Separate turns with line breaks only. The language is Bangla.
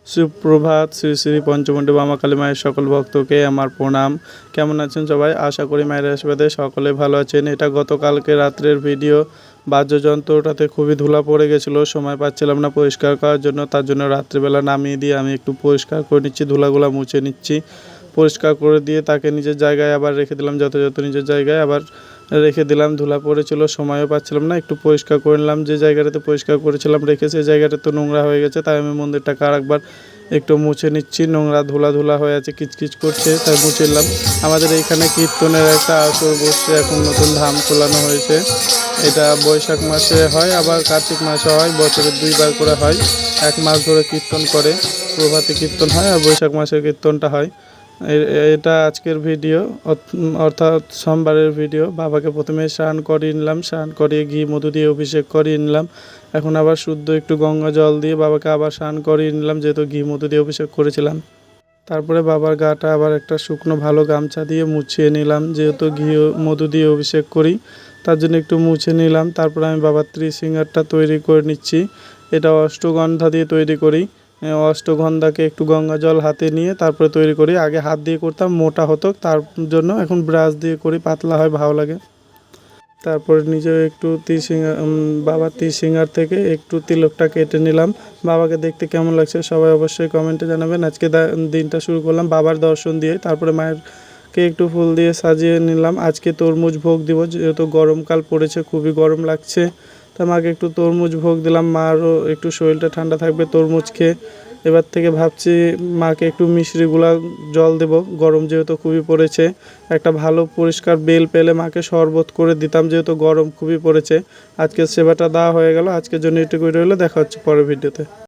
সুপ্রভাত। শ্রী শ্রী পঞ্চমুণ্ডী মা কালী মায়ের সকল ভক্তকে আমার প্রণাম। কেমন আছেন সবাই? আশা করি মায়ের আশীর্বাদে সকলে ভালো আছেন। এটা গতকালকে রাত্রের ভিডিও। বাদ্যযন্ত্রটাতে খুবই ধুলা পড়ে গেছিলো, সময় পাচ্ছিলাম না পরিষ্কার করার জন্য, তার জন্য রাত্রিবেলা নামিয়ে দিয়ে আমি একটু পরিষ্কার করে নিচ্ছি, ধুলাগুলা মুছে নিচ্ছি। পরিষ্কার করে দিয়ে তাকে নিজের জায়গায় আবার রেখে দিলাম, যথাযথ নিজের জায়গায় আবার রেখে দিলাম। ধুলা পড়েছিল, সময়ও পাচ্ছিলাম না, একটু পরিষ্কার করে নিলাম। যে জায়গাটাতে পরিষ্কার করেছিলাম রেখে সেই জায়গাটা তো নোংরা হয়ে গেছে, তাই আমি মন্দিরটাকে আরেকবার একটু মুছে নিচ্ছি। নোংরা ধুলা ধুলা হয়ে আছে, কিচকিচ করছে, তাই মুছে নিলাম। আমাদের এইখানে কীর্তনের একটা আসর বসছে, এখন নতুন ধাম খোলানো হয়েছে। এটা বৈশাখ মাসে হয়, আবার কার্তিক মাসে হয়, বছরে 2বার করে হয়। 1 মাস ধরে কীর্তন করে, প্রভাতী কীর্তন হয় আর বৈশাখ মাসের কীর্তনটা হয়। এটা আজকের ভিডিও, অর্থাৎ সোমবারের ভিডিও। বাবাকে প্রথমে স্নান করিয়ে নিলাম, স্নান করিয়ে ঘি মধু দিয়ে অভিষেক করিয়ে নিলাম। এখন আবার শুদ্ধ একটু গঙ্গা জল দিয়ে বাবাকে আবার স্নান করিয়ে নিলাম, যেহেতু ঘি মধু দিয়ে অভিষেক করেছিলাম। তারপরে বাবার গাটা আবার একটা শুকনো ভালো গামছা দিয়ে মুছিয়ে নিলাম, যেহেতু ঘি মধু দিয়ে অভিষেক করি, তার জন্য একটু মুছে নিলাম। তারপরে আমি বাবার ত্রিশৃঙ্গারটা তৈরি করে নিচ্ছি। এটা অষ্টগন্ধা দিয়ে তৈরি করি। অষ্টগন্ধাকে একটু গঙ্গা জল হাতে নিয়ে তারপরে তৈরি করি। আগে হাত দিয়ে করতাম, মোটা হতো, তার জন্য এখন ব্রাশ দিয়ে করি, পাতলা হয়, ভালো লাগে। তারপরে নিজেও একটু বাবার ত্রিশৃঙ্গার থেকে একটু তিলকটা কেটে নিলাম। বাবাকে দেখতে কেমন লাগছে সবাই অবশ্যই কমেন্টে জানাবেন। আজকে দিনটা শুরু করলাম বাবার দর্শন দিয়ে, তারপরে মায়েরকে একটু ফুল দিয়ে সাজিয়ে নিলাম। আজকে তরমুজ ভোগ দিব, যেহেতু গরমকাল পড়েছে, খুবই গরম লাগছে, তা মাকে একটু তরমুজ ভোগ দিলাম। মারও একটু শরীরটা ঠান্ডা থাকবে তরমুজ খেয়ে। এবার থেকে ভাবছি মাকে একটু মিশ্রিগুলা জল দেব, গরম যেহেতু খুবই পড়েছে। একটা ভালো পরিষ্কার বেল পেলে মাকে শরবত করে দিতাম, যেহেতু গরম খুবই পড়েছে। আজকের সেবাটা দেওয়া হয়ে গেল, আজকের জন্য এটুকুই রইল। দেখা হচ্ছে পরের ভিডিওতে।